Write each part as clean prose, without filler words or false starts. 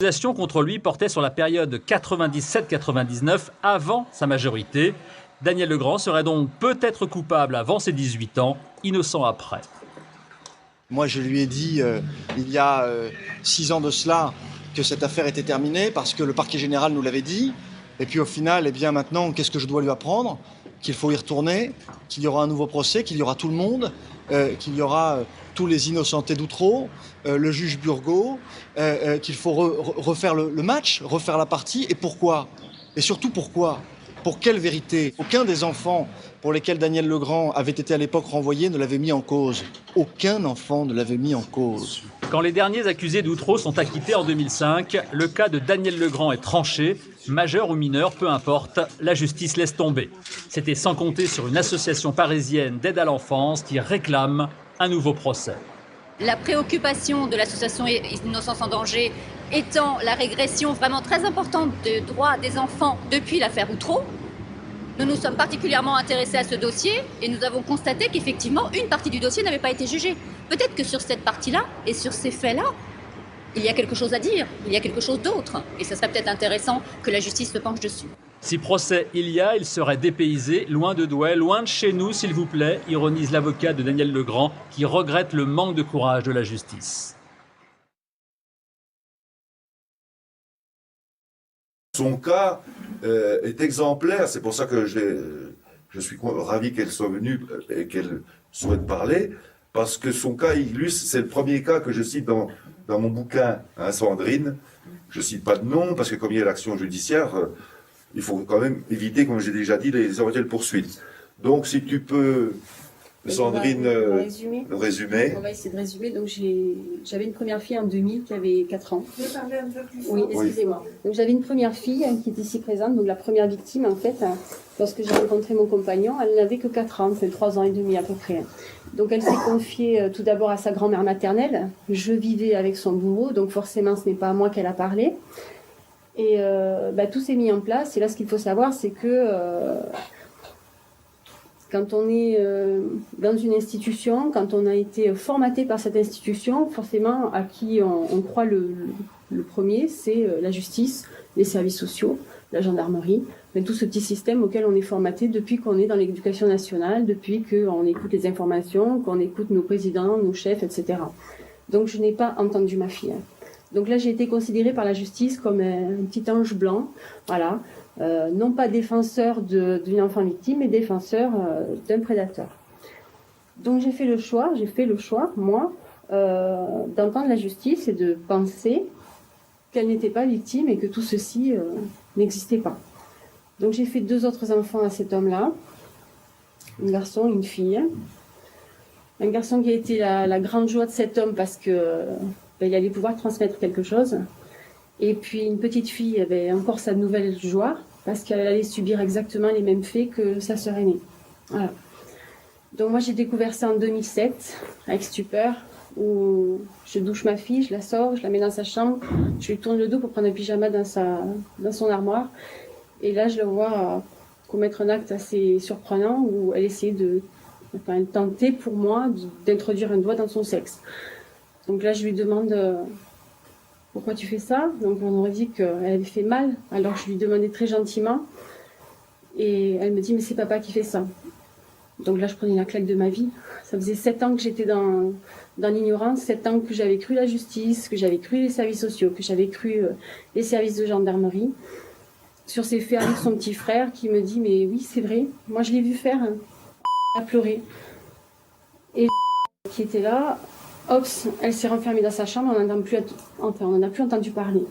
L'accusation contre lui portait sur la période 97-99, avant sa majorité. Daniel Legrand serait donc peut-être coupable avant ses 18 ans, innocent après. Moi, je lui ai dit il y a 6 ans de cela que cette affaire était terminée parce que le parquet général nous l'avait dit. Et puis au final, eh bien maintenant, qu'est-ce que je dois lui apprendre? Qu'il faut y retourner, qu'il y aura un nouveau procès, qu'il y aura tout le monde, qu'il y aura tous les innocentés d'Outreau, le juge Burgot, qu'il faut refaire le match, refaire la partie. Et pourquoi? Et surtout pourquoi? Pour quelle vérité? Aucun des enfants pour lesquels Daniel Legrand avait été à l'époque renvoyé ne l'avait mis en cause. Aucun enfant ne l'avait mis en cause. Quand les derniers accusés d'Outreau sont acquittés en 2005, le cas de Daniel Legrand est tranché. Majeur ou mineur, peu importe, la justice laisse tomber. C'était sans compter sur une association parisienne d'aide à l'enfance qui réclame un nouveau procès. La préoccupation de l'association Innocence en danger étant la régression vraiment très importante des droits des enfants depuis l'affaire Outreau, nous nous sommes particulièrement intéressés à ce dossier et nous avons constaté qu'effectivement, une partie du dossier n'avait pas été jugée. Peut-être que sur cette partie-là et sur ces faits-là, il y a quelque chose à dire, il y a quelque chose d'autre. Et ce serait peut-être intéressant que la justice se penche dessus. Si procès il y a, il serait dépaysé, loin de Douai, loin de chez nous, s'il vous plaît, ironise l'avocat de Daniel Legrand, qui regrette le manque de courage de la justice. Son cas est exemplaire, c'est pour ça que je suis ravi qu'elle soit venue et qu'elle souhaite parler, parce que son cas illustre, c'est le premier cas que je cite dans mon bouquin, hein, Sandrine. Je cite pas de nom, parce que comme il y a l'action judiciaire, il faut quand même éviter, comme j'ai déjà dit, les éventuelles poursuites. Donc si tu peux, Sandrine, résumer. On va essayer de résumer. Donc j'avais une première fille en 2000 qui avait 4 ans. Vous pouvez parler un peu plus fort? Oui, excusez-moi. Donc j'avais une première fille qui était ici présente, donc la première victime en fait, lorsque j'ai rencontré mon compagnon, elle n'avait que 4 ans, c'est 3 ans et demi à peu près. Donc elle s'est confiée tout d'abord à sa grand-mère maternelle. Je vivais avec son bourreau, donc forcément ce n'est pas à moi qu'elle a parlé. Et tout s'est mis en place. Et là, ce qu'il faut savoir, c'est que quand on est dans une institution, quand on a été formaté par cette institution, forcément, à qui on croit le premier, c'est la justice, les services sociaux, la gendarmerie, mais tout ce petit système auquel on est formaté depuis qu'on est dans l'éducation nationale, depuis qu'on écoute les informations, qu'on écoute nos présidents, nos chefs, etc. Donc je n'ai pas entendu ma fille. Donc là, j'ai été considérée par la justice comme un petit ange blanc, voilà. Non pas défenseur d'une enfant victime, mais défenseur d'un prédateur. Donc j'ai fait le choix, moi, d'entendre la justice et de penser qu'elle n'était pas victime et que tout ceci n'existait pas. Donc j'ai fait 2 autres enfants à cet homme-là, un garçon, une fille. Un garçon qui a été la grande joie de cet homme parce que il allait pouvoir transmettre quelque chose. Et puis une petite fille avait encore sa nouvelle joie parce qu'elle allait subir exactement les mêmes faits que sa sœur aînée. Voilà. Donc moi j'ai découvert ça en 2007 avec stupeur, où je douche ma fille, je la sors, je la mets dans sa chambre, je lui tourne le dos pour prendre un pyjama dans son armoire. Et là je la vois commettre un acte assez surprenant où elle essayait elle tentait pour moi d'introduire un doigt dans son sexe. Donc là je lui demande pourquoi tu fais ça? Donc on aurait dit qu'elle avait fait mal, alors je lui demandais très gentiment. Et elle me dit mais c'est papa qui fait ça. Donc là je prenais la claque de ma vie. Ça faisait 7 ans que j'étais dans l'ignorance, 7 ans que j'avais cru la justice, que j'avais cru les services sociaux, que j'avais cru les services de gendarmerie. Sur ces faits avec son petit frère qui me dit mais oui c'est vrai, moi je l'ai vu faire, à pleurer. Et qui était là, Ops, elle s'est renfermée dans sa chambre, on n'en a plus entendu parler.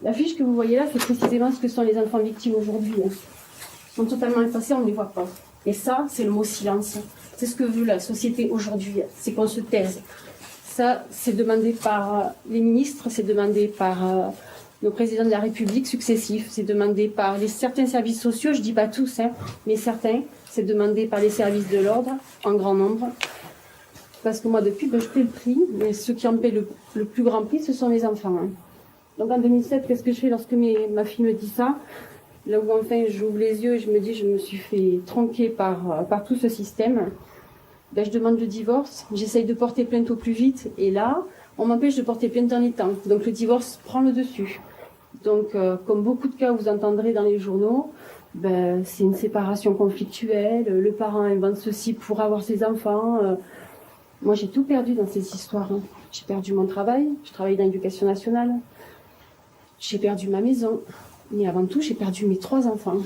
La fiche que vous voyez là, c'est précisément ce que sont les enfants victimes aujourd'hui. Ils sont totalement effacés, on ne les voit pas. Et ça, c'est le mot silence. C'est ce que veut la société aujourd'hui, c'est qu'on se taise. Ça, c'est demandé par les ministres, c'est demandé par nos présidents de la République successifs, c'est demandé par certains services sociaux, je ne dis pas tous, mais certains, c'est demandé par les services de l'ordre, en grand nombre. Parce que moi, depuis, je paie le prix, mais ceux qui en paient le plus grand prix, ce sont les enfants. Donc en 2007, qu'est-ce que je fais lorsque ma fille me dit ça? Là où enfin j'ouvre les yeux et je me dis je me suis fait tronquer par tout ce système. Je demande le divorce, j'essaye de porter plainte au plus vite. Et là, On m'empêche de porter plainte dans les temps. Donc le divorce prend le dessus. Donc, comme beaucoup de cas où vous entendrez dans les journaux, ben, c'est une séparation conflictuelle, le parent invente ceci pour avoir ses enfants. Moi, j'ai tout perdu dans ces histoires. Hein. J'ai perdu mon travail, je travaille dans l'éducation nationale. J'ai perdu ma maison. Mais avant tout, j'ai perdu mes 3 enfants.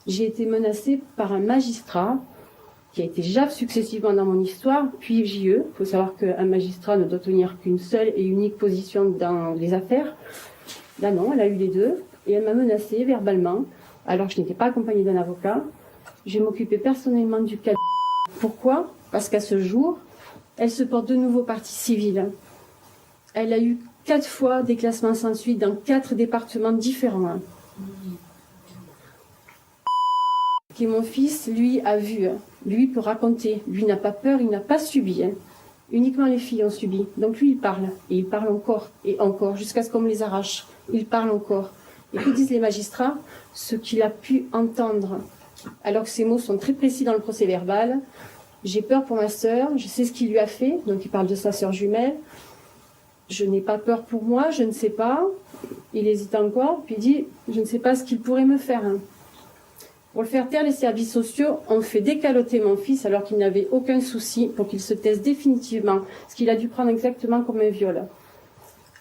J'ai été menacée par un magistrat qui a été JAF successivement dans mon histoire, puis JE. Il faut savoir qu'un magistrat ne doit tenir qu'une seule et unique position dans les affaires. Là non, elle a eu les deux, et elle m'a menacée verbalement, alors que je n'étais pas accompagnée d'un avocat. Je m'occupais personnellement du cas. Pourquoi ? Parce qu'à ce jour, elle se porte de nouveau partie civile. Elle a eu 4 fois des classements sans suite dans 4 départements différents. Et mon fils, lui, a vu. Lui peut raconter. Lui n'a pas peur, il n'a pas subi. Uniquement les filles ont subi. Donc lui, il parle. Et il parle encore et encore, jusqu'à ce qu'on me les arrache. Il parle encore. Et que disent les magistrats ? Ce qu'il a pu entendre. Alors que ces mots sont très précis dans le procès verbal. J'ai peur pour ma sœur, je sais ce qu'il lui a fait. Donc il parle de sa sœur jumelle. Je n'ai pas peur pour moi, je ne sais pas. Il hésite encore, puis il dit, je ne sais pas ce qu'il pourrait me faire. Pour le faire taire, les services sociaux ont fait décaloter mon fils alors qu'il n'avait aucun souci pour qu'il se taise définitivement, ce qu'il a dû prendre exactement comme un viol.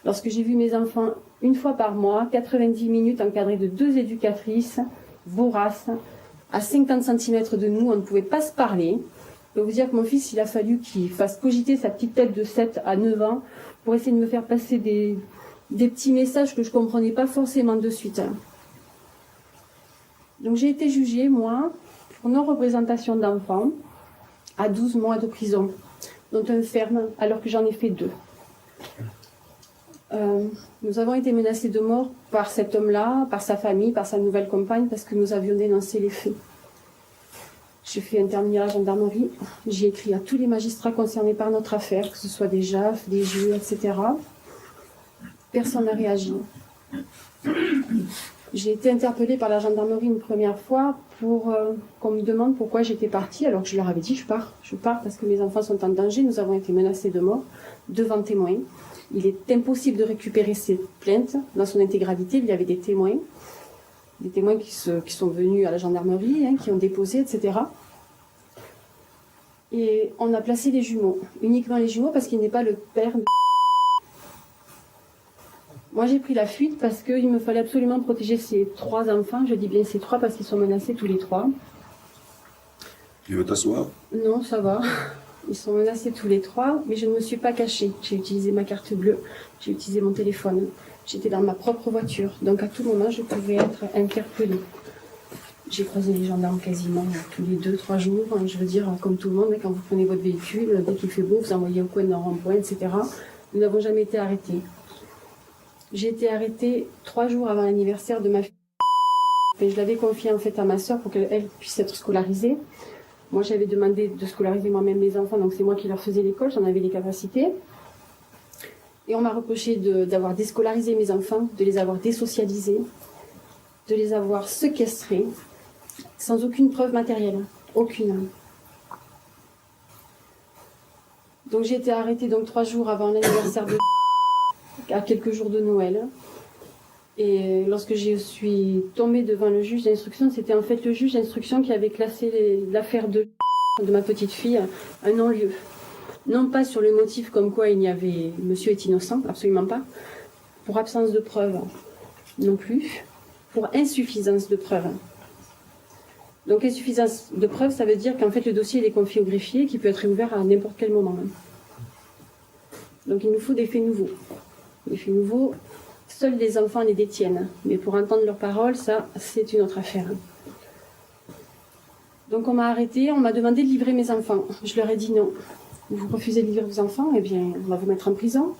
Lorsque j'ai vu mes enfants une fois par mois, 90 minutes encadrés de 2 éducatrices, voraces, à 50 cm de nous, on ne pouvait pas se parler. Je peux vous dire que mon fils, il a fallu qu'il fasse cogiter sa petite tête de 7 à 9 ans pour essayer de me faire passer des petits messages que je ne comprenais pas forcément de suite. Donc j'ai été jugée, moi, pour non-représentation d'enfants, à 12 mois de prison, dont un ferme, alors que j'en ai fait 2. Nous avons été menacés de mort par cet homme-là, par sa famille, par sa nouvelle compagne, parce que nous avions dénoncé les faits. J'ai fait intervenir la gendarmerie, j'ai écrit à tous les magistrats concernés par notre affaire, que ce soit des JAF, des JE, etc. Personne n'a réagi. J'ai été interpellée par la gendarmerie une première fois pour qu'on me demande pourquoi j'étais partie, alors que je leur avais dit je pars parce que mes enfants sont en danger, nous avons été menacés de mort devant témoins. Il est impossible de récupérer ces plaintes dans son intégralité, il y avait des témoins qui sont venus à la gendarmerie, qui ont déposé, etc. Et on a placé les jumeaux, uniquement les jumeaux parce qu'il n'est pas le père de... Moi, j'ai pris la fuite parce qu'il me fallait absolument protéger ces 3 enfants. Je dis bien ces 3 parce qu'ils sont menacés tous les 3. Tu veux t'asseoir ? Non, ça va. Ils sont menacés tous les 3, mais je ne me suis pas cachée. J'ai utilisé ma carte bleue, j'ai utilisé mon téléphone. J'étais dans ma propre voiture, donc à tout moment, je pouvais être interpellée. J'ai croisé les gendarmes quasiment tous les 2-3 jours. Je veux dire, comme tout le monde, quand vous prenez votre véhicule, dès qu'il fait beau, vous envoyez au coin d'un rond-point, etc. Nous n'avons jamais été arrêtés. J'ai été arrêtée 3 jours avant l'anniversaire de ma fille. Et je l'avais confiée en fait à ma sœur pour qu'elle puisse être scolarisée. Moi, j'avais demandé de scolariser moi-même mes enfants, donc c'est moi qui leur faisais l'école, j'en avais les capacités. Et on m'a reproché d'avoir déscolarisé mes enfants, de les avoir désocialisés, de les avoir séquestrés, sans aucune preuve matérielle, aucune. Donc j'ai été arrêtée 3 jours avant l'anniversaire de à quelques jours de Noël. Et lorsque je suis tombée devant le juge d'instruction, c'était en fait le juge d'instruction qui avait classé l'affaire de ma petite fille un non-lieu. Non pas sur le motif comme quoi il y avait monsieur est innocent, absolument pas. Pour absence de preuves, non plus. Pour insuffisance de preuves. Donc insuffisance de preuves, ça veut dire qu'en fait le dossier il est confié au greffier qui peut être réouvert à n'importe quel moment. Donc il nous faut des faits nouveaux. Les faits nouveaux, seuls les enfants les détiennent. Mais pour entendre leurs paroles, ça, c'est une autre affaire. Donc on m'a arrêtée, on m'a demandé de livrer mes enfants. Je leur ai dit non. Vous refusez de livrer vos enfants, eh bien, on va vous mettre en prison.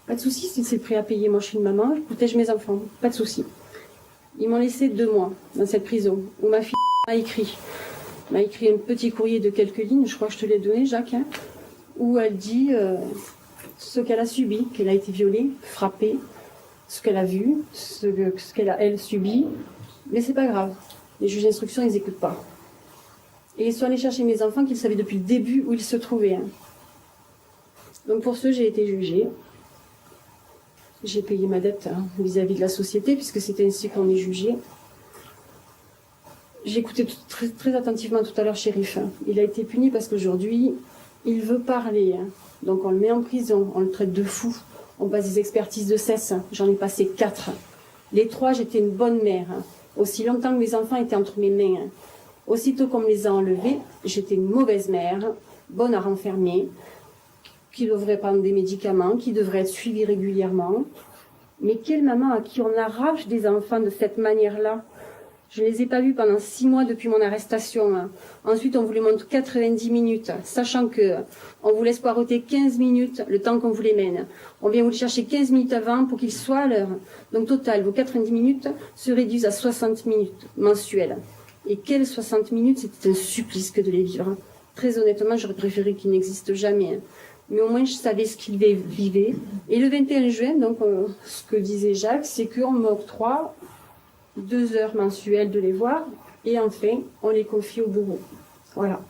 Pas de souci, si c'est le prix à payer. Moi, je suis une maman, je protège mes enfants. Pas de souci. Ils m'ont laissé 2 mois dans cette prison, où ma fille m'a écrit un petit courrier de quelques lignes, je crois que je te l'ai donné, Jacques, où elle dit ce qu'elle a subi, qu'elle a été violée, frappée, ce qu'elle a vu, ce qu'elle a, elle, subi. Mais c'est pas grave. Les juges d'instruction, ils n'écoutent pas. Et ils sont allés chercher mes enfants qu'ils savaient depuis le début où ils se trouvaient. Donc pour ce, j'ai été jugée. J'ai payé ma dette vis-à-vis de la société, puisque c'est ainsi qu'on est jugé. J'ai écouté très, très attentivement tout à l'heure Chérif. Il a été puni parce qu'aujourd'hui, il veut parler. Donc on le met en prison, on le traite de fou. On passe des expertises de cesse. J'en ai passé 4. Les 3, j'étais une bonne mère. Aussi longtemps que mes enfants étaient entre mes mains. Aussitôt qu'on me les a enlevés, j'étais une mauvaise mère, bonne à renfermer, qui devrait prendre des médicaments, qui devrait être suivie régulièrement. Mais quelle maman à qui on arrache des enfants de cette manière-là? Je ne les ai pas vus pendant 6 mois depuis mon arrestation. Ensuite, on vous les montre 90 minutes, sachant que on vous laisse poireauter 15 minutes le temps qu'on vous les mène. On vient vous les chercher 15 minutes avant pour qu'ils soient à l'heure. Donc, total, vos 90 minutes se réduisent à 60 minutes mensuelles. Et quelles 60 minutes, c'était un supplice que de les vivre. Très honnêtement, j'aurais préféré qu'ils n'existent jamais. Mais au moins, je savais ce qu'ils vivaient. Et le 21 juin, donc, ce que disait Jacques, c'est qu'on m'octroie 2 heures mensuelles de les voir, et enfin, on les confie au bourreau. Voilà.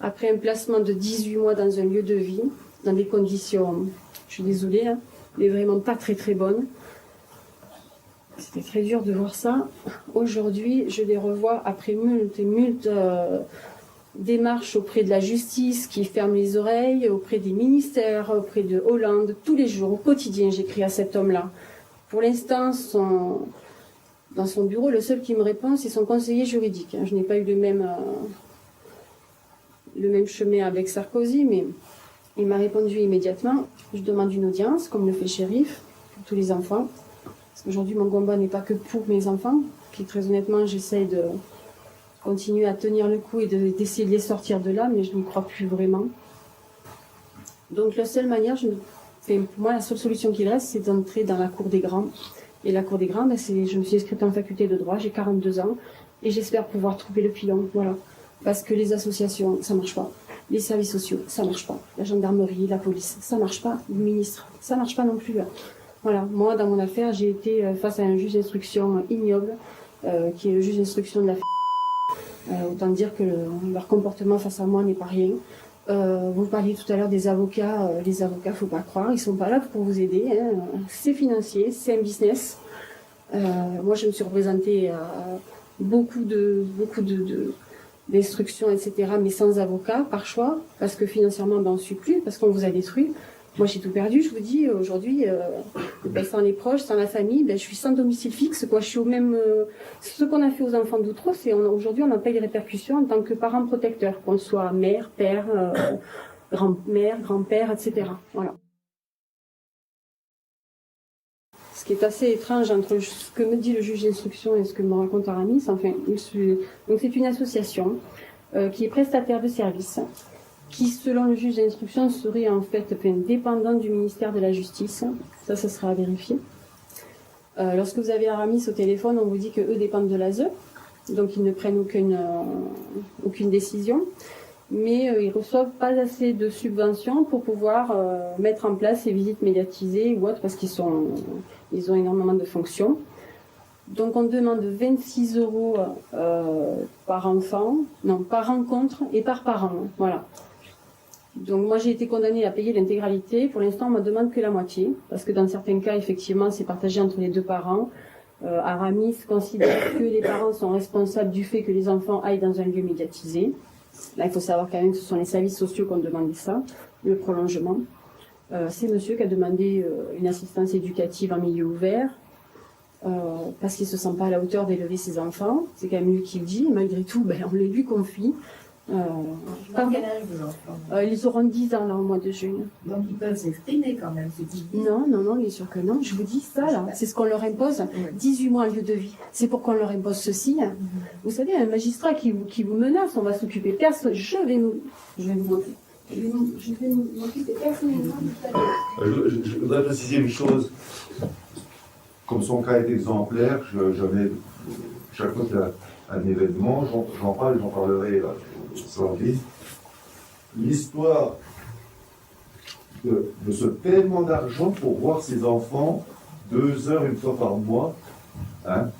Après un placement de 18 mois dans un lieu de vie, dans des conditions, je suis désolée, mais vraiment pas très très bonnes. C'était très dur de voir ça. Aujourd'hui, je les revois après moult et moult démarches auprès de la justice qui ferme les oreilles, auprès des ministères, auprès de Hollande. Tous les jours, au quotidien, j'écris à cet homme-là. Pour l'instant, dans son bureau, le seul qui me répond, c'est son conseiller juridique. Je n'ai pas eu le même chemin avec Sarkozy, mais il m'a répondu immédiatement. Je demande une audience, comme le fait Chérif, pour tous les enfants. Parce qu'aujourd'hui, mon combat n'est pas que pour mes enfants, qui très honnêtement, j'essaie de continuer à tenir le coup et d'essayer de les sortir de là, mais je n'y crois plus vraiment. Donc la seule manière, pour moi, la seule solution qu'il reste, c'est d'entrer dans la cour des grands. Et la cour des grands, je me suis inscrite en faculté de droit, j'ai 42 ans, et j'espère pouvoir trouver le filon, voilà. Parce que les associations, ça marche pas. Les services sociaux, ça marche pas. La gendarmerie, la police, ça marche pas. Le ministre, ça marche pas non plus. Voilà, moi, dans mon affaire, j'ai été face à un juge d'instruction ignoble, qui est le juge d'instruction de la autant dire que leur comportement face à moi n'est pas rien. Vous parliez tout à l'heure des avocats. Les avocats, faut pas croire, ils sont pas là pour vous aider. C'est financier, c'est un business. Moi, je me suis représentée à beaucoup d'instructions, etc., mais sans avocat, par choix, parce que financièrement, on ne suit plus, parce qu'on vous a détruit. Moi, j'ai tout perdu, je vous dis, aujourd'hui, sans les proches, sans la famille, je suis sans domicile fixe, quoi. Je suis au même... ce qu'on a fait aux enfants d'Outreau, c'est aujourd'hui, on en paye les répercussions en tant que parents protecteurs, qu'on soit mère, père, grand-mère, grand-père, etc. Voilà. Ce qui est assez étrange entre ce que me dit le juge d'instruction et ce que me raconte Aramis, enfin, donc c'est une association qui est prestataire de services, qui, selon le juge d'instruction, serait en fait dépendante du ministère de la Justice. Ça sera à vérifier. Lorsque vous avez Aramis au téléphone, on vous dit qu'eux dépendent de l'ASE, donc ils ne prennent aucune décision, mais ils reçoivent pas assez de subventions pour pouvoir mettre en place ces visites médiatisées ou autres, parce qu'ils ont énormément de fonctions. Donc on demande 26 € par enfant, non, par rencontre et par parent, voilà. Donc moi j'ai été condamnée à payer l'intégralité. Pour l'instant on me demande que la moitié, parce que dans certains cas effectivement c'est partagé entre les 2 parents. Aramis considère que les parents sont responsables du fait que les enfants aillent dans un lieu médiatisé. Là il faut savoir quand même que ce sont les services sociaux qui ont demandé ça, le prolongement. C'est monsieur qui a demandé une assistance éducative en milieu ouvert, parce qu'il ne se sent pas à la hauteur d'élever ses enfants. C'est quand même lui qui le dit, malgré tout on le lui confie. Quel âge vos enfants? Ils auront 10 ans là au mois de juin. Donc ils peuvent s'exprimer quand même, c'est dit. Non, bien sûr que non. Je vous dis ça là, c'est ce qu'on leur impose. 18 mois en lieu de vie. C'est pourquoi on leur impose ceci. Vous savez, un magistrat qui vous menace, on va s'occuper personne. Je vais vous montrer. Je vais m'occuper personnellement. Je voudrais préciser une chose. Comme son cas est exemplaire, j'avais chaque fois qu'il y a un événement, j'en parlerai là, sur la liste. L'histoire de ce paiement d'argent pour voir ses enfants 2 heures une fois par mois.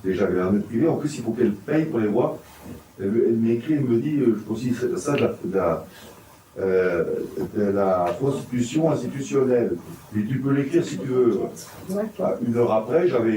Déjà, elle est privée. En plus, il faut qu'elle paye pour les voir. Elle m'écrit, elle me dit, je considère ça de de la constitution institutionnelle. Et tu peux l'écrire si tu veux. 1 heure après, j'avais